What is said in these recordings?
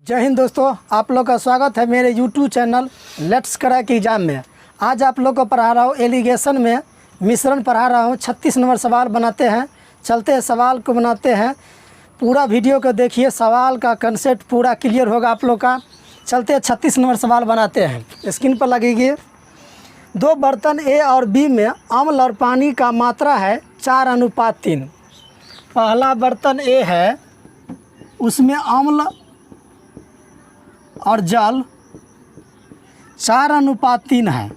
जय हिंद दोस्तों, आप लोग का स्वागत है मेरे YouTube channel let's crack exam में। आज आप लोग को पढ़ा रहा हूँ एलिगेशन में मिश्रण पढ़ा रहा हूँ। 36 नंबर सवाल बनाते हैं। चलते हैं सवाल को बनाते हैं। पूरा वीडियो को देखिए, सवाल का कंसेप्ट पूरा क्लियर होगा आप लोग का। चलते हैं 36 नंबर सवाल बनाते हैं। स्क्रीन पर लगेगी। दो बर्तन ए और बी में अम्ल और पानी का मात्रा है 4:3। पहला बर्तन ए है, उसमें अम्ल और जल 4:3 है।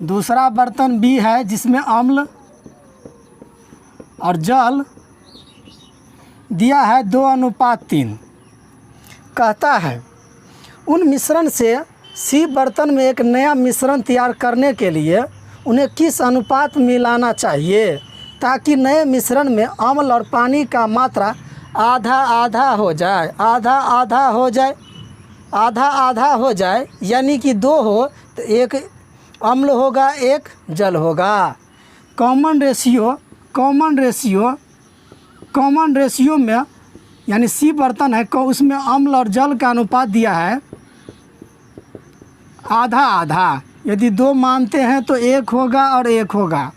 दूसरा बर्तन बी है जिसमें अम्ल और जल दिया है 2:3। कहता है उन मिश्रण से सी बर्तन में एक नया मिश्रण तैयार करने के लिए उन्हें किस अनुपात में मिलाना चाहिए ताकि नए मिश्रण में अम्ल और पानी का मात्रा आधा आधा हो जाए। आधा आधा हो जाए, आधा आधा हो जाए यानी कि 2 हो तो एक अम्ल होगा एक जल होगा। कॉमन रेशियो में यानी सी बर्तन है, उसमें अम्ल और जल का अनुपात दिया है आधा आधा। यदि 2 मानते हैं तो 1 होगा और 1 होगा।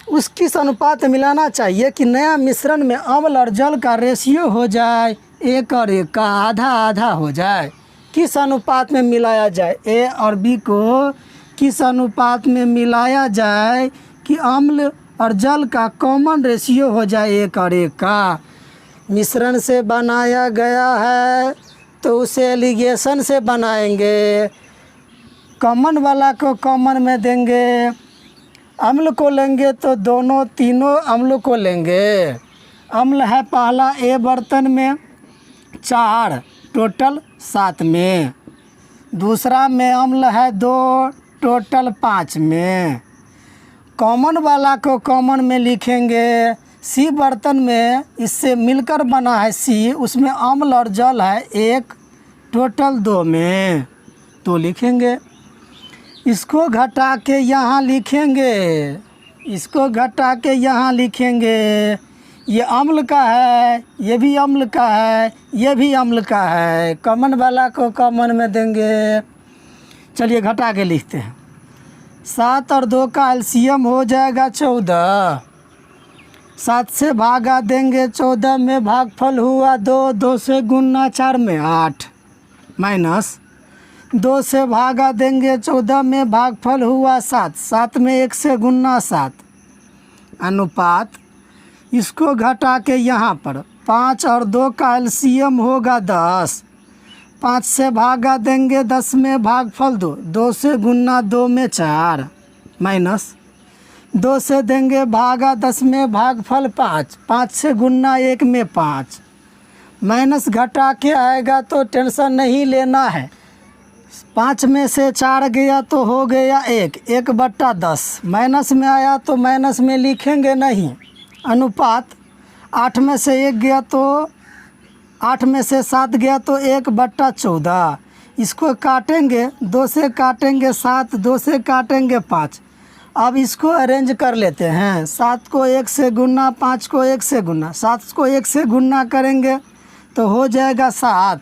उस किस अनुपात में मिलाना चाहिए कि नया मिश्रण में अम्ल और जल का रेशियो हो जाए 1 और 1 का आधा आधा हो जाए। किस अनुपात में मिलाया जाए, ए और बी को किस अनुपात में मिलाया जाए कि अम्ल और जल का कॉमन रेशियो हो जाए 1 और 1 का। मिश्रण से बनाया गया है तो उसे एलिगेशन से बनाएंगे। कॉमन वाला को कॉमन में देंगे, अम्ल को लेंगे तो तीनों अम्ल को लेंगे। अम्ल है पहला ए बर्तन में 4, टोटल 7 में। दूसरा में अम्ल है 2, टोटल 5 में। कॉमन वाला को कॉमन में लिखेंगे। सी बर्तन में इससे मिलकर बना है सी, उसमें अम्ल और जल है 1, टोटल 2 में, तो लिखेंगे। इसको घटा के यहाँ लिखेंगे, इसको घटा के यहाँ लिखेंगे। ये अम्ल का है, ये भी अम्ल का है, ये भी अम्ल का है। कॉमन वाला को कॉमन में देंगे। चलिए घटा के लिखते हैं। 7 और 2 का एलसीएम हो जाएगा 14। 7 से भागा देंगे 14 में, भागफल हुआ 2, 2 से गुना 4 में 8, माइनस 2 से भागा देंगे 14 में, भागफल हुआ 7, 7 में 1 से गुना 7, अनुपात। इसको घटा के यहाँ पर 5 और 2 का एलसीएम होगा 10। 5 से भागा देंगे 10 में, भागफल 2, 2 से गुना 2 में 4, माइनस 2 से देंगे भागा 10 में, भागफल 5, 5 से गुना 1 में 5, माइनस घटा के आएगा तो टेंशन नहीं लेना है। 5 में से 4 गया तो हो गया 1/10। माइनस में आया तो माइनस में लिखेंगे नहीं। अनुपात 8 में से 1 गया तो 8 में से 7 गया तो 1/14। इसको काटेंगे, 2 से काटेंगे 7, 2 से काटेंगे 5। अब इसको अरेंज कर लेते हैं। 7 को 1 से गुना, 5 को 1 से गुना। 7 को 1 से गुना करेंगे तो हो जाएगा 7,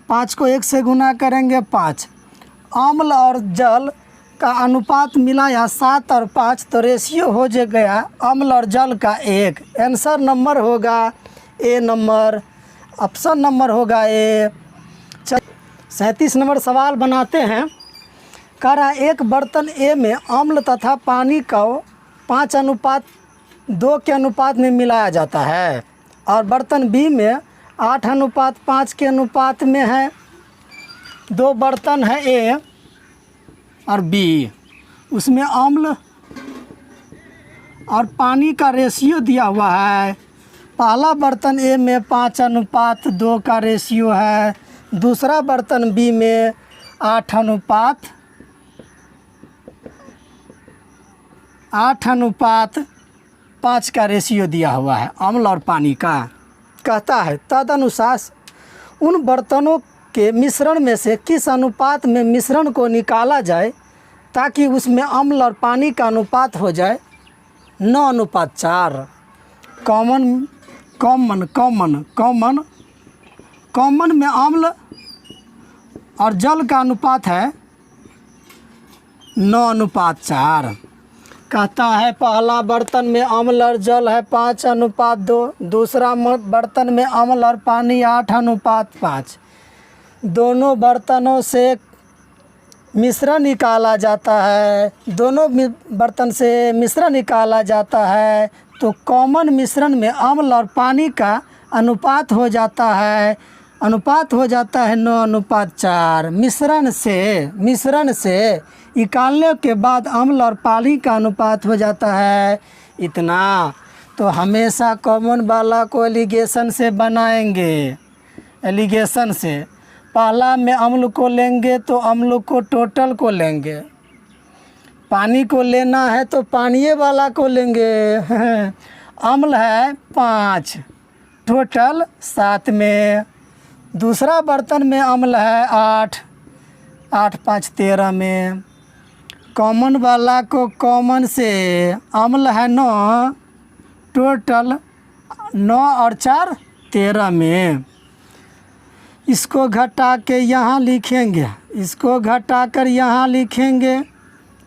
5 को 1 से गुना करेंगे 5। अम्ल और जल का अनुपात मिलाया 7 और 5 तो रेशियो हो जा गया अम्ल और जल का 1। आंसर नंबर होगा ए नंबर, ऑप्शन नंबर होगा ए। 37 नंबर सवाल बनाते हैं। कह रहा है एक बर्तन ए में अम्ल तथा पानी को 5:2 के अनुपात में मिलाया जाता है और बर्तन बी में 8:5 के अनुपात में है। 2 बर्तन है ए और बी, उसमें अम्ल और पानी का रेशियो दिया हुआ है। पहला बर्तन ए में 5:2 का रेशियो है। दूसरा बर्तन बी में 8:5 का रेशियो दिया हुआ है अम्ल और पानी का। कहता है तदनुसार उन बर्तनों के मिश्रण में से किस अनुपात में मिश्रण को निकाला जाए ताकि उसमें अम्ल और पानी का अनुपात हो जाए 9:4। Common common common common common में अम्ल और जल का अनुपात है 9:4। कहता है पहला बर्तन में अम्ल और जल है 5:2, दूसरा बर्तन में अम्ल और पानी 8:5। दोनों बर्तनों से मिश्रण निकाला जाता है, दोनों बर्तन से मिश्रण निकाला जाता है तो कॉमन मिश्रण में अम्ल और पानी का अनुपात हो जाता है 9:4। मिश्रण से निकालने के बाद अम्ल और पानी का अनुपात हो जाता है इतना। तो हमेशा कॉमन वाला को एलिगेशन से बनाएंगे। एलिगेशन से पहला में अम्ल को लेंगे तो अम्ल को टोटल को लेंगे, पानी को लेना है तो पानीय वाला को लेंगे। अम्ल है 5, टोटल 7 में। दूसरा बर्तन में अम्ल है 8, 8 5 13 में। कॉमन वाला को कॉमन से अम्ल है 9, टोटल 9 और 4 13 में। इसको घटा के यहाँ लिखेंगे, इसको घटा कर यहाँ लिखेंगे।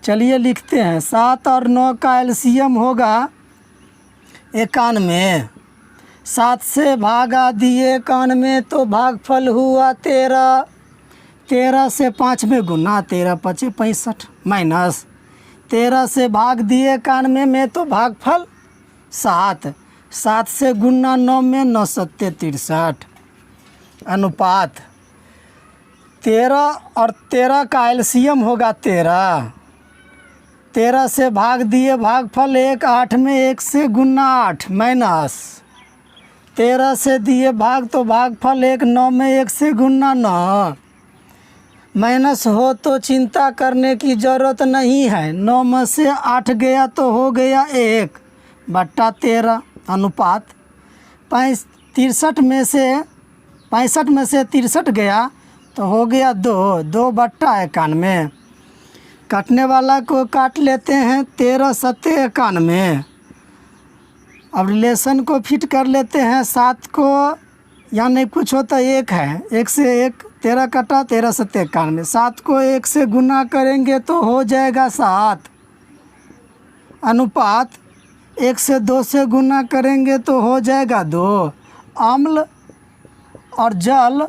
चलिए लिखते हैं। 7 और 9 का एलसीएम होगा 91। 7 से भागा दिए 91 तो भागफल हुआ 13। 13 से 5 में गुना, 13 5 65 माइनस 13 से भाग दिए 91 में तो भागफल 7। 7 से गुना 9 में 9 7 63। अनुपात 13 और 13 का एलसीएम होगा 13। 13 से भाग दिए भागफल 1, 8 में 1 से गुना 8 माइनस 13 से दिए भाग तो भागफल 1, 9 में 1 से गुना 9 माइनस हो तो चिंता करने की ज़रूरत नहीं है। 9 में से 8 गया तो हो गया 1/13। अनुपात 65 में से 63 गया तो हो गया 2/91। काटने वाला को काट लेते हैं 13 7 91। अब रिलेशन को फिट कर लेते हैं। 7 को यहाँ नहीं कुछ होता, 1 है, 1 से 1 13 कटा 13 7 91। 7 को 1 से गुना करेंगे तो हो जाएगा 7। अनुपात 1 से 2 से गुना करेंगे तो हो जाएगा 2। अम्ल और जल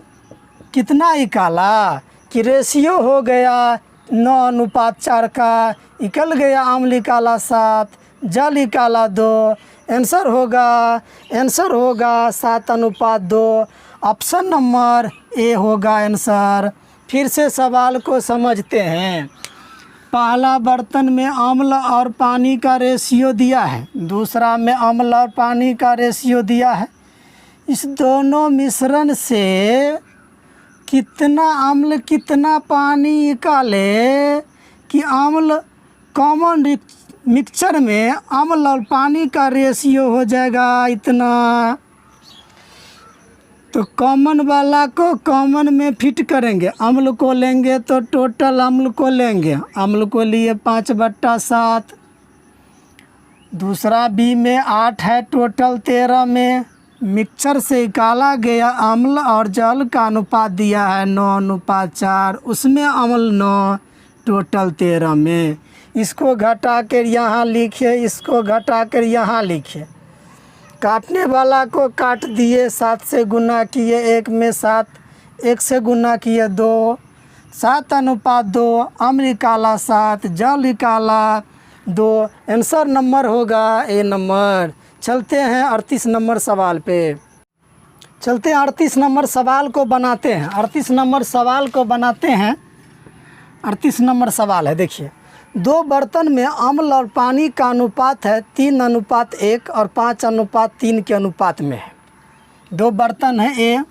कितना निकाला कि रेशियो हो गया 9:4 का। निकल गया अम्ल निकाला 7, जल निकाला 2। आंसर होगा 7:2। ऑप्शन नंबर ए होगा आंसर। फिर से सवाल को समझते हैं। पहला बर्तन में अम्ल और पानी का रेशियो दिया है, दूसरा में अम्ल और पानी का रेशियो दिया है। इस दोनों मिश्रण से कितना अम्ल कितना पानी निकाले कि अम्ल कॉमन मिक्सचर में अम्ल और पानी का रेशियो हो जाएगा इतना। तो कॉमन वाला को कॉमन में फिट करेंगे। अम्ल को लेंगे तो टोटल अम्ल को लेंगे। अम्ल को लिए 5/7। दूसरा बी में 8 है, टोटल 13 में। मिक्सचर से निकाला गया अम्ल और जल का अनुपात दिया है 9:4। उसमें अम्ल 9, टोटल 13 में। इसको घटा कर यहाँ लिखिए, इसको घटा कर यहाँ लिखिए। काटने वाला को काट दिए, 7 से गुना किए 1 में 7, 1 से गुना किए 2, 7:2। अम्ल निकाला 7, जल निकाला 2। आंसर नंबर होगा ए नंबर। चलते हैं 38 नंबर सवाल पे। चलते हैं 38 नंबर सवाल को बनाते हैं। 38 नंबर सवाल को बनाते हैं। 38 नंबर सवाल है, देखिए। 2 बर्तन में अम्ल और पानी का अनुपात है 3:1 और 5:3 के अनुपात में है। 2 बर्तन हैं ए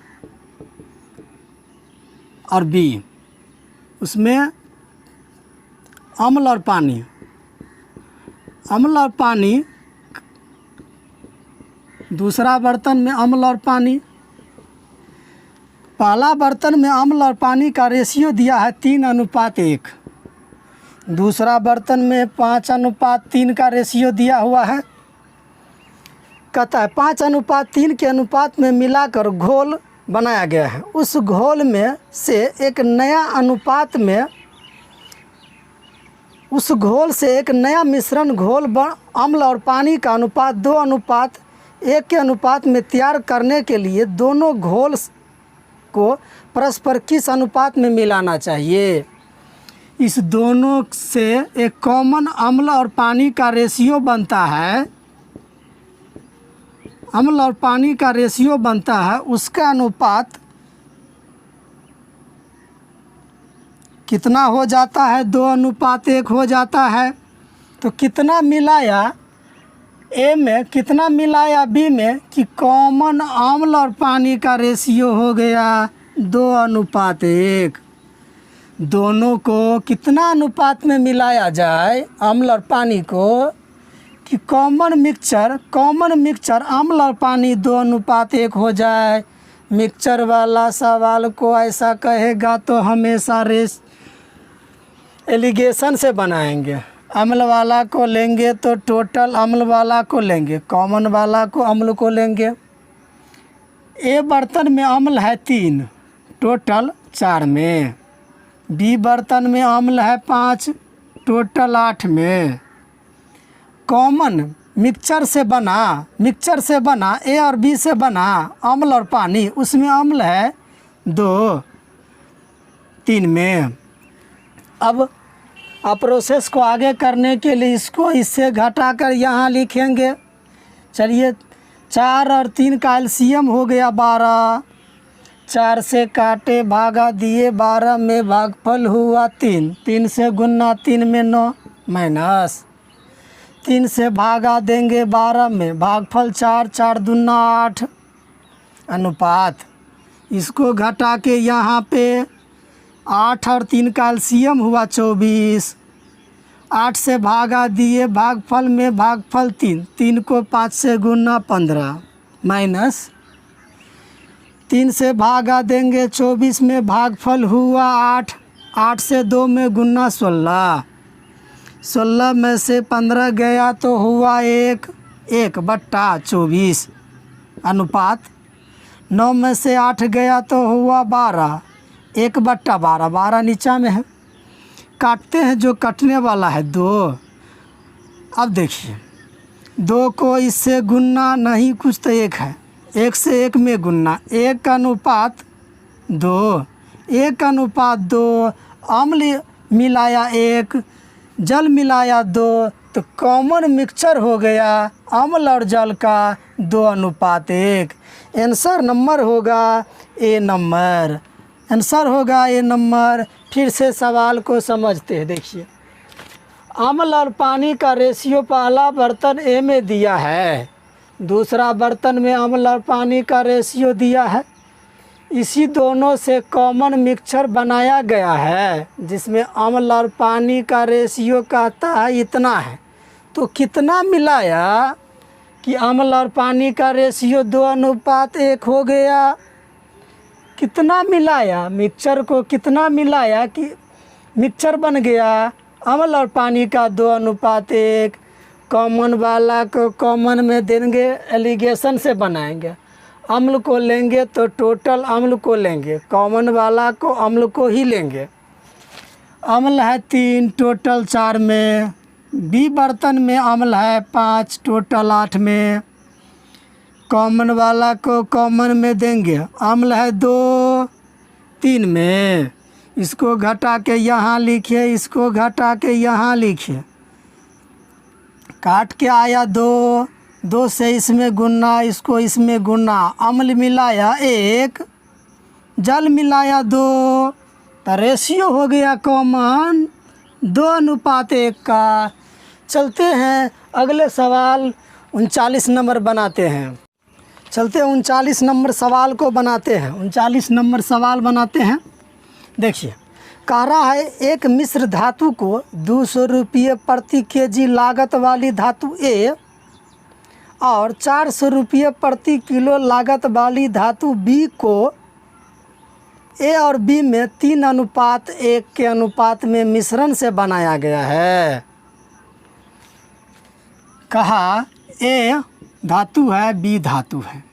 और बी, उसमें अम्ल और पानी दूसरा बर्तन में अम्ल और पानी। पहला बर्तन में अम्ल और पानी का रेशियो दिया है 3:1। दूसरा बर्तन में 5:3 का रेशियो दिया हुआ है। कहता है 5:3 के अनुपात में मिलाकर घोल बनाया गया है, उस घोल में से एक नया अनुपात में, उस घोल से एक नया मिश्रण घोल अम्ल और पानी का अनुपात 2:1 के अनुपात में तैयार करने के लिए दोनों घोल को परस्पर किस अनुपात में मिलाना चाहिए? इस दोनों से एक कॉमन अम्ल और पानी का रेशियो बनता है, अम्ल और पानी का रेशियो बनता है, उसका अनुपात कितना हो जाता है? 2:1 हो जाता है। तो कितना मिलाया ए में, कितना मिलाया बी में कि कॉमन अम्ल और पानी का रेशियो हो गया 2:1। दोनों को कितना अनुपात में मिलाया जाए, अम्ल और पानी को, कि कॉमन मिक्सचर अम्ल और पानी 2:1 हो जाए। मिक्सचर वाला सवाल को ऐसा कहेगा तो हमेशा एलिगेशन से बनाएंगे। अम्ल वाला को लेंगे तो टोटल अम्ल वाला को लेंगे, कॉमन वाला को अम्ल को लेंगे। ए बर्तन में अम्ल है 3, टोटल 4 में। बी बर्तन में अम्ल है 5, टोटल 8 में। कॉमन मिक्सचर से बना ए और बी से बना अम्ल और पानी, उसमें अम्ल है 2, 3 में। अब प्रोसेस को आगे करने के लिए इसको इससे घटाकर यहाँ लिखेंगे। चलिए 4 और 3 का एलसीएम हो गया 12, 4 से काटे भागा दिए 12 में भागफल हुआ 3, 3 से गुना 3 में 9 माइनस 3 से भागा देंगे 12 में भागफल 4, 4 दूना 8 अनुपात। इसको घटा के यहाँ पे 8 और 3 का एलसीएम हुआ 24, 8 से भागा दिए भागफल में भागफल 3, 3 को 5 से गुना 15 माइनस 3 से भागा देंगे 24 में भागफल हुआ 8, 8 से 2 में गुना 16, 16 में से 15 गया तो हुआ 1/24 अनुपात। 9 में से 8 गया तो हुआ 12, 1/12, 12 नीचा में है। काटते हैं, जो कटने वाला है 2। अब देखिए 2 को इससे गुना नहीं, कुछ तो 1 है, 1 से 1 में गुना, 1:2, 1:2। अम्ल मिलाया 1, जल मिलाया 2, तो कॉमन मिक्सचर हो गया अम्ल और जल का 2:1। आंसर नंबर होगा ए नंबर, आंसर होगा ए नंबर। फिर से सवाल को समझते हैं। देखिए अम्ल और पानी का रेशियो पहला बर्तन ए में दिया है, दूसरा बर्तन में अम्ल और पानी का रेशियो दिया है। इसी दोनों से कॉमन मिक्सचर बनाया गया है जिसमें अम्ल और पानी का रेशियो कहता है इतना है। तो कितना मिलाया कि अम्ल और पानी का रेशियो 2:1 हो गया? कितना मिलाया मिक्सचर को, कितना मिलाया कि मिक्सचर बन गया अम्ल और पानी का 2:1। कॉमन वाला को कॉमन में देंगे, एलिगेशन से बनाएंगे। अम्ल को लेंगे तो टोटल अम्ल को लेंगे, कॉमन वाला को अम्ल को ही लेंगे। अम्ल है 3, टोटल 4 में। बी बर्तन में अम्ल है 5, टोटल 8 में। कॉमन वाला को कॉमन में देंगे, अम्ल है 2, 3 में। इसको घटा के यहाँ लिखिए, इसको घटा के यहाँ लिखिए। काट के आया 2, 2 से इसमें गुना, इसको इसमें गुना। अम्ल मिलाया 1, जल मिलाया 2, तो रेशियो हो गया कॉमन 2:1 का। चलते हैं अगले सवाल 39 नंबर बनाते हैं। चलते हैं 39 नंबर सवाल को बनाते हैं। 39 नंबर सवाल बनाते हैं। देखिए कह रहा है एक मिश्र धातु को 200 रुपये प्रति केजी लागत वाली धातु ए और 400 रुपये प्रति किलो लागत वाली धातु बी को ए और बी में 3:1 के अनुपात में मिश्रण से बनाया गया है। कहा ए धातु है, बी धातु है।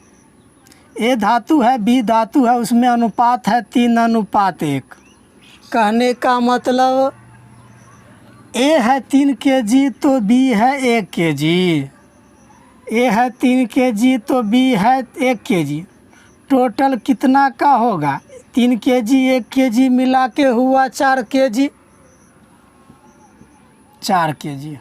ए धातु है, बी धातु है, उसमें अनुपात है 3:1। कहने का मतलब ए है 3 kg तो बी है 1 kg, ए है 3 kg तो बी है 1 kg। टोटल कितना का होगा? 3 kg 1 kg मिला के हुआ 4 kg, 4 kg।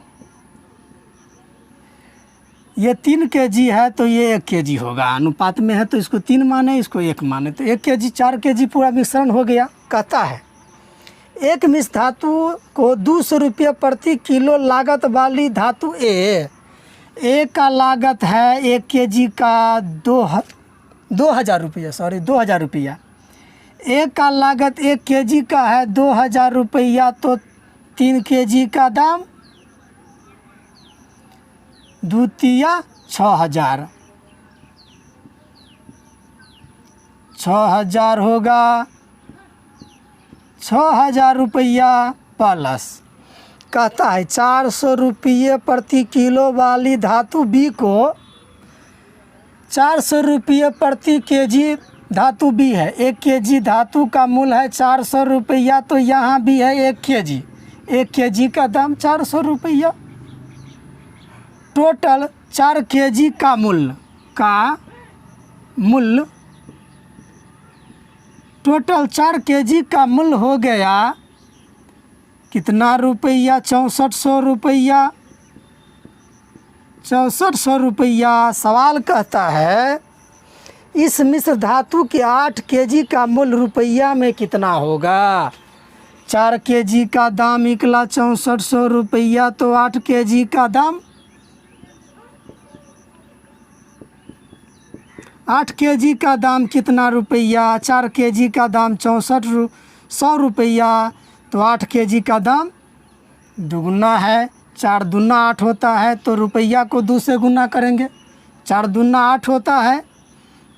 ये 3 kg है तो ये 1 kg होगा, अनुपात में है तो इसको 3 माने, इसको 1 माने, तो 1 kg 4 kg पूरा मिश्रण हो गया। कहता है एक मिश्र धातु को 200 रुपये प्रति किलो लागत वाली धातु ए का लागत है 1 kg का 2000 रुपया, 2000 रुपया। ए का लागत 1 kg का है 2000 रुपया, तो 3 kg का दाम द्वितीय 6000, 6000 होगा, 6000 रुपया प्लस। कहता है 400 रुपये प्रति किलो वाली धातु बी को 400 रुपये प्रति केजी धातु बी है। 1 kg धातु का मूल्य है 400 रुपया, तो यहाँ भी है 1 kg, 1 kg का दाम 400 रुपया। टोटल 4 kg का मूल्य टोटल 4 kg का मूल्य हो गया कितना रुपया? 6400 रुपया, 6400 रुपया। सवाल कहता है इस मिश्र धातु के 8 kg का मूल्य रुपया में कितना होगा? 4 kg का दाम निकला 6400 रुपया, तो 8 kg का दाम 8 kg का दाम कितना रुपया? 4 kg का दाम 6400 रुपया, तो 8 kg का दाम दुगुना है। 4 दूना 8 होता है, तो रुपया को 2 से गुना करेंगे। 4 दूना 8 होता है,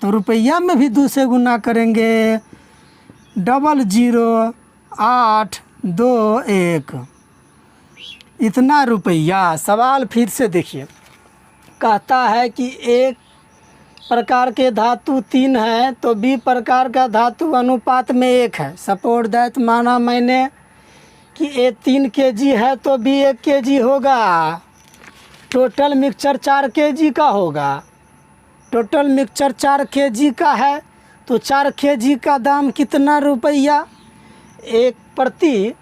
तो रुपया में भी 2 से गुना करेंगे। 00821 इतना रुपया। सवाल फिर से देखिए, कहता है कि एक प्रकार के धातु 3 है तो बी प्रकार का धातु अनुपात में 1 है। सपोर्ट दैट, माना मैंने कि ए 3 kg है तो बी 1 kg होगा। टोटल मिक्सचर 4 kg का होगा। टोटल मिक्सचर 4 kg का है, तो 4 kg का दाम कितना रुपया? एक प्रति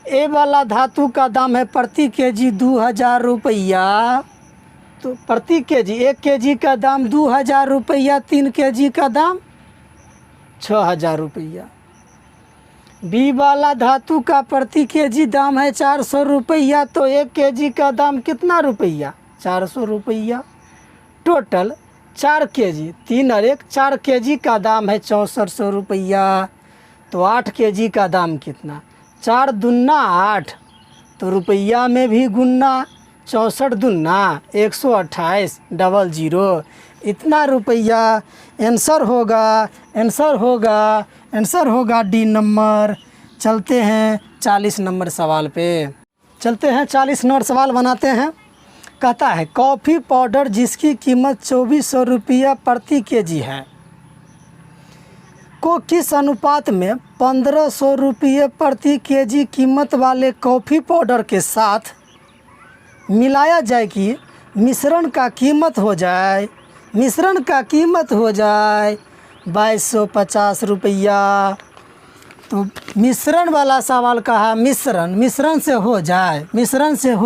ए वाला धातु का दाम है प्रति kg 2000 रुपया, तो प्रति kg 1 kg का दाम 2000 रुपया, 3 kg का दाम 6000 रुपया। बी वाला धातु का प्रति kg दाम है 400 रुपया, तो 1 kg का दाम कितना रुपया? 400 रुपया। टोटल 4 kg, 3 और 1 4 kg का दाम है 6400 रुपया, तो 8 kg का दाम कितना? 4 दूना 8, तो रुपया में भी गुना, 64 दूना 128 00 इतना रुपया। आंसर होगा डी नंबर। चलते हैं 40 नंबर सवाल पे। 40 नंबर सवाल बनाते हैं। कहता है कॉफ़ी पाउडर जिसकी कीमत 2400 रुपया प्रति kg है को किस अनुपात में 1500 रुपये प्रति kg कीमत वाले कॉफ़ी पाउडर के साथ मिलाया जाए कि मिश्रण का कीमत हो जाए 2250 रुपया। तो मिश्रण वाला सवाल कहा, मिश्रण से हो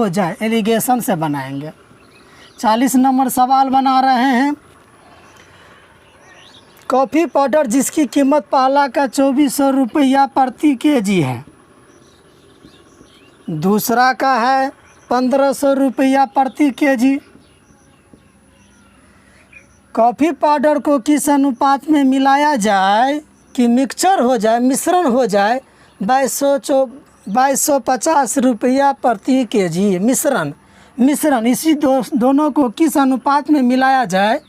जाए, एलिगेशन से बनाएंगे। 40 नंबर सवाल बना रहे हैं। कॉफ़ी पाउडर जिसकी कीमत पहला का 2400 रुपया प्रति kg है, दूसरा का है 1500 रुपया प्रति kg। कॉफ़ी पाउडर को किस अनुपात में मिलाया जाए कि मिश्रण हो जाए 2250 रुपया प्रति kg। मिश्रण इसी दोनों को किस अनुपात में मिलाया जाए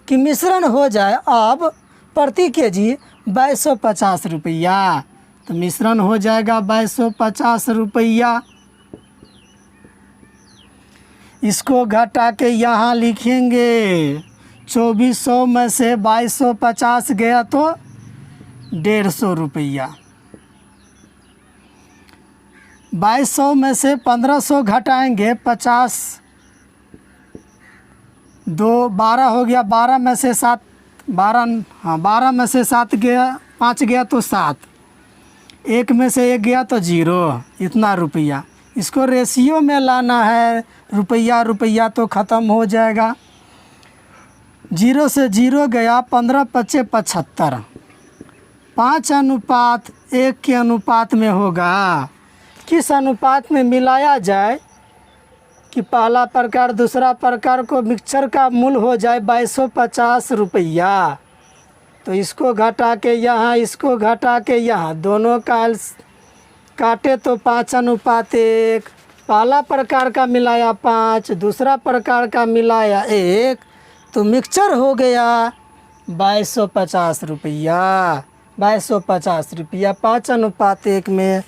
कि मिश्रण हो जाए अब प्रति kg 2250 रुपया। तो मिश्रण हो जाएगा 2250 रुपया। इसको घटा के यहाँ लिखेंगे 2400 में से 2250 गया तो 150 रुपया। 2200 में से 1500 घटाएंगे 50, 12 हो गया। 12 में से 7, 12, हाँ 12 में से 7 गया, 5 गया तो 7, 1 में से 1 गया तो 0, इतना रुपया। इसको रेशियो में लाना है, रुपया तो ख़त्म हो जाएगा। 0 से 0 गया, 15 पचे 75, 5:1 के अनुपात में होगा। किस अनुपात में मिलाया जाए कि पहला प्रकार दूसरा प्रकार को मिक्सचर का मूल्य हो जाए 2250 रुपया। तो इसको घटा के यहाँ, इसको घटा के यहाँ, दोनों का काटे तो 5:1। पहला प्रकार का मिलाया 5, दूसरा प्रकार का मिलाया 1, तो मिक्सचर हो गया 2250 रुपया। 2250 रुपया 5:1 में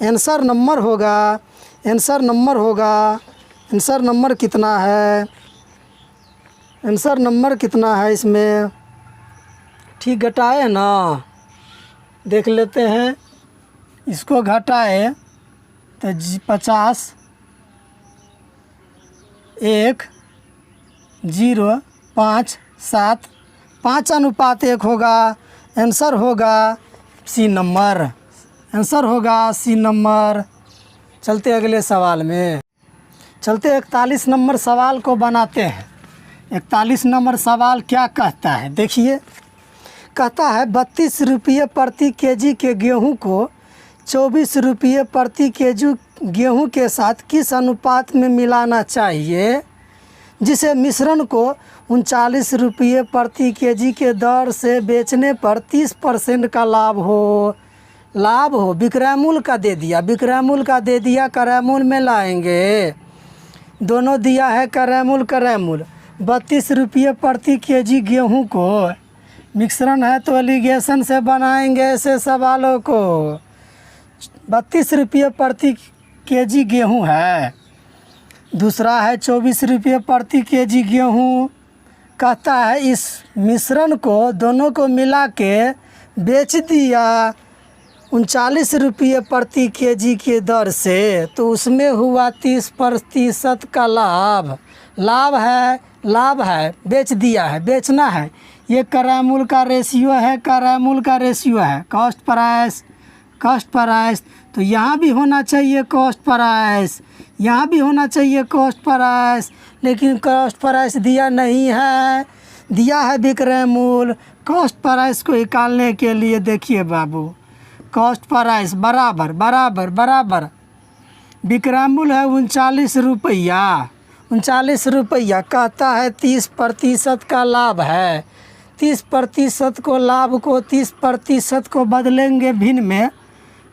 आंसर नंबर होगा। आंसर नंबर कितना है? आंसर नंबर कितना है इसमें? ठीक घटाए ना, देख लेते हैं। इसको घटाए तो 50, 1, 0, 5, 7, 5:1 होगा। आंसर होगा सी नंबर। आंसर होगा सी नंबर। चलते अगले सवाल में। चलते 41 नंबर सवाल को बनाते हैं। 41 नंबर सवाल क्या कहता है, देखिए। कहता है 32 रुपये प्रति केजी के गेहूं को 24 रुपये प्रति केजी गेहूं के साथ किस अनुपात में मिलाना चाहिए जिसे मिश्रण को 39 रुपये प्रति केजी के दर से बेचने पर 30% का लाभ हो। विक्रय मूल्य का दे दिया, क्रय मूल्य में लाएंगे। दोनों दिया है क्रय मूल्य। 32 रुपये प्रति केजी गेहूं को, मिश्रण है तो एलिगेशन से बनाएंगे ऐसे सवालों को। 32 रुपये प्रति केजी गेहूं है, दूसरा है 24 रुपये प्रति केजी गेहूं। कहता है इस मिश्रण को दोनों को मिला के बेच दिया 39 रुपये प्रति केजी के दर से, तो उसमें हुआ 30% का लाभ है। बेच दिया है, बेचना है। ये क्रय मूल्य का रेशियो है, कॉस्ट प्राइस। तो यहाँ भी होना चाहिए कॉस्ट प्राइस, यहाँ भी होना चाहिए कॉस्ट प्राइस, लेकिन कॉस्ट प्राइस दिया नहीं है, दिया है विक्रय मूल्य। कॉस्ट प्राइस को निकालने के लिए देखिए बाबू, कॉस्ट प्राइस बराबर विक्रय मूल्य है 39 रुपया। कहता है 30% का लाभ है। 30% को लाभ को 30% को बदलेंगे भिन्न में,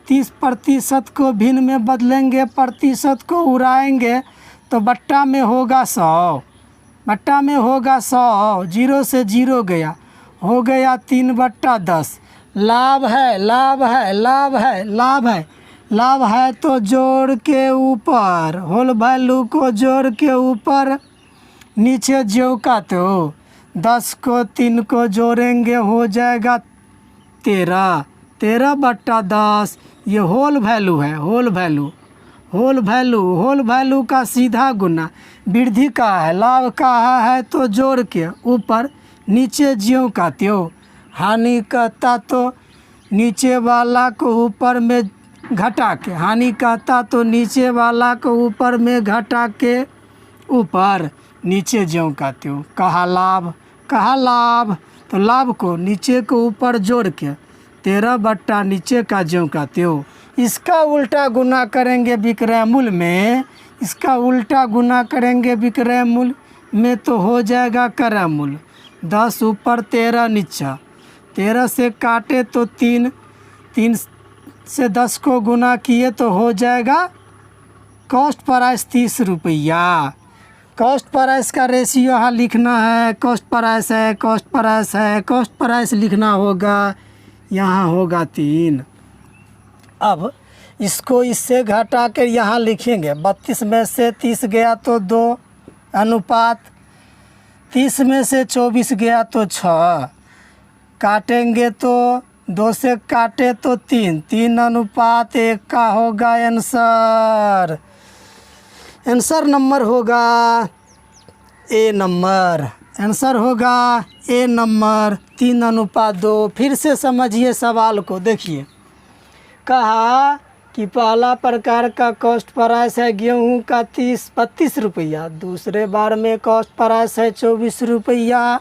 30% को भिन्न में बदलेंगे, प्रतिशत को उड़ाएंगे तो बट्टा में होगा 100। 0 से 0 गया, हो गया 3/10। लाभ है तो जोड़ के ऊपर, होल वैल्यू को जोड़ के ऊपर, नीचे ज्यों का तो 10 को 3 को जोड़ेंगे हो जाएगा 13/10। ये होल वैल्यू है, होल वैल्यू का सीधा गुना। वृद्धि का है, लाभ का है तो जोड़ के ऊपर, नीचे ज्यों का त्यों। हानि कहता तो नीचे वाला को ऊपर में घटा के, हानि कहता तो नीचे वाला को ऊपर में घटा के ऊपर, नीचे ज्यों का त्यों। कहा लाभ, तो लाभ को नीचे को ऊपर जोड़ के 13 नीचे का ज्यों का त्यों। इसका उल्टा गुना करेंगे विक्रय मूल्य में, विक्रय मूल्य में तो हो जाएगा क्रय मूल्य। 10 ऊपर 13 नीचा, 13 से काटे तो 3 से 10 को गुना किए तो हो जाएगा कॉस्ट प्राइस 30 रुपया। कॉस्ट प्राइस का रेशियो यहाँ लिखना है, कॉस्ट प्राइस लिखना होगा, यहाँ होगा 3। अब इसको इससे घटा कर यहाँ लिखेंगे। 32 में से 30 गया तो 2 अनुपात 30 में से 24 गया तो 6, काटेंगे तो 2 से काटे तो 3, 3:1 का होगा आंसर। आंसर नंबर होगा ए नंबर, आंसर होगा ए नंबर 3:2। फिर से समझिए सवाल को, देखिए कहा कि पहला प्रकार का कॉस्ट प्राइस है गेहूं का 32 रुपया, दूसरे बार में कॉस्ट प्राइस है 24 रुपया,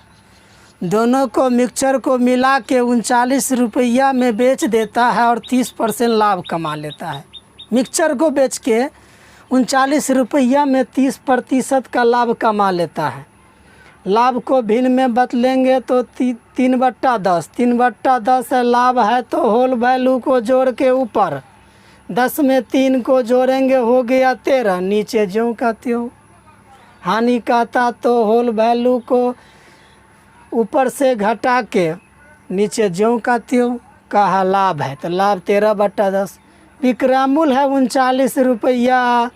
दोनों को मिक्सचर को मिला के 39 रुपया में बेच देता है और 30% लाभ कमा लेता है। मिक्सचर को बेच के 39 रुपया में 30% का लाभ कमा लेता है। लाभ को भिन्न में बदलेंगे तो 3/10, 3/10 है लाभ है तो होल वैल्यू को जोड़ के ऊपर 10 में 3 को जोड़ेंगे हो गया 13, नीचे ज्यों का त्यों। हानि कहता तो होल वैल्यू को ऊपर से घटा के नीचे ज्यों का त्यों, कहा लाभ है तो लाभ 13/10। विक्रयमूल्य है 39 रुपया,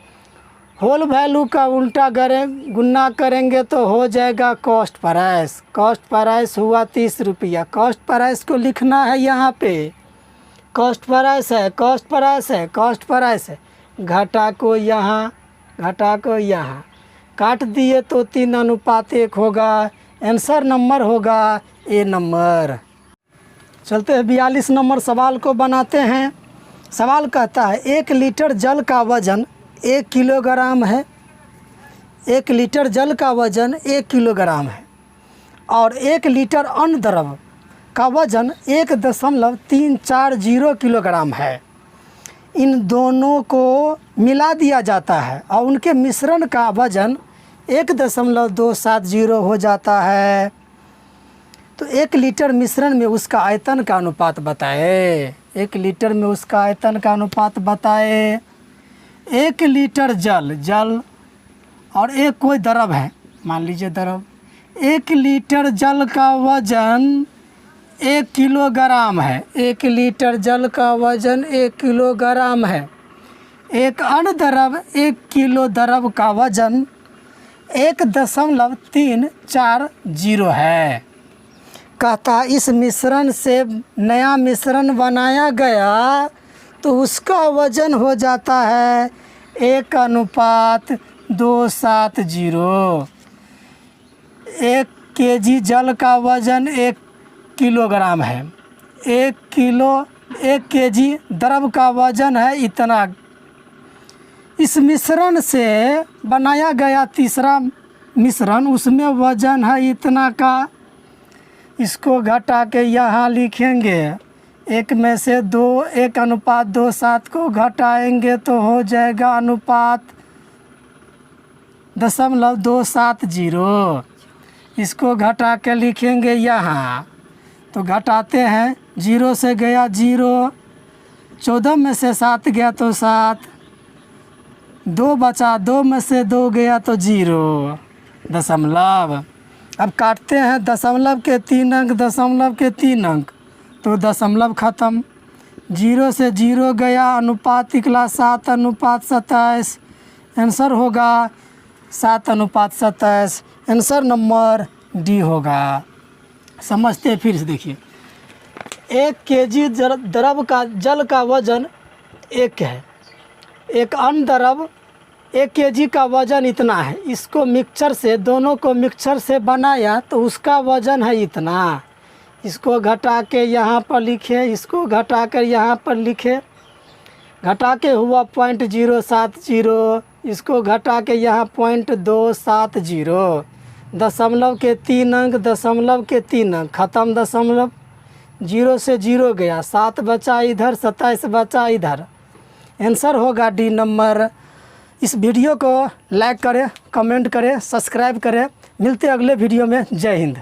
होल वैल्यू का उल्टा गुना करेंगे तो हो जाएगा कॉस्ट प्राइस। कॉस्ट प्राइस हुआ 30 रुपया। कॉस्ट प्राइस को लिखना है यहाँ पे, कॉस्ट प्राइस है, कॉस्ट प्राइस है, कॉस्ट प्राइस है। घटा को यहाँ, घटा को यहाँ काट दिए तो 3:1 होगा। आंसर नंबर होगा ए नंबर। चलते हैं 42 नंबर सवाल को बनाते हैं। सवाल कहता है 1 लीटर जल का वजन 1 किलोग्राम है। 1 लीटर जल का वजन 1 किलोग्राम है और 1 लीटर अन्न द्रव का वजन 1.340 किलोग्राम है। इन दोनों को मिला दिया जाता है और उनके मिश्रण का वजन 1.270 हो जाता है। तो 1 लीटर मिश्रण में उसका आयतन का अनुपात बताए। 1 लीटर में उसका आयतन का अनुपात बताए। 1 लीटर जल और एक कोई द्रव है, मान लीजिए द्रव। 1 लीटर जल का वजन 1 किलोग्राम है। 1 लीटर जल का वजन 1 किलोग्राम है। एक अन्य द्रव 1 किलो द्रव का वजन 1.340 है। कहता इस मिश्रण से नया मिश्रण बनाया गया तो उसका वजन हो जाता है 1:270। 1 केजी जल का वजन 1 किलोग्राम है। 1 केजी द्रव का वजन है इतना। इस मिश्रण से बनाया गया तीसरा मिश्रण, उसमें वजन है इतना का। इसको घटा के यहाँ लिखेंगे। 1 में से 2, 1:270 को घटाएंगे तो हो जाएगा अनुपात 0.270। इसको घटा के लिखेंगे यहाँ, तो घटाते हैं। 0 से गया 0, 14 में से 7 गया तो 7, 2 बचा, 2 में से 2 गया तो 0 दशमलव। अब काटते हैं दशमलव के 3 अंक, दशमलव के 3 अंक, तो दशमलव ख़त्म। 0 से 0 गया, अनुपात निकला 7:27। आंसर होगा 7:27। आंसर नंबर डी होगा। समझते फिर से देखिए, 1 केजी द्रव का जल का वजन 1 है। एक अन्य द्रव 1 केजी का वजन इतना है। इसको मिक्सचर से, दोनों को मिक्सचर से बनाया तो उसका वजन है इतना। इसको घटा के यहाँ पर लिखे, इसको घटा कर यहाँ पर लिखे। घटा के हुआ 0.070। इसको घटा के यहाँ 0.270। दशमलव के 3 अंक, दशमलव के 3 अंक, ख़त्म दशमलव। 0 से 0 गया, 7 बचा इधर, 27 बचा इधर। आंसर होगा डी नंबर। इस वीडियो को लाइक करें, कमेंट करें, सब्सक्राइब करें। मिलते अगले वीडियो में। जय हिंद।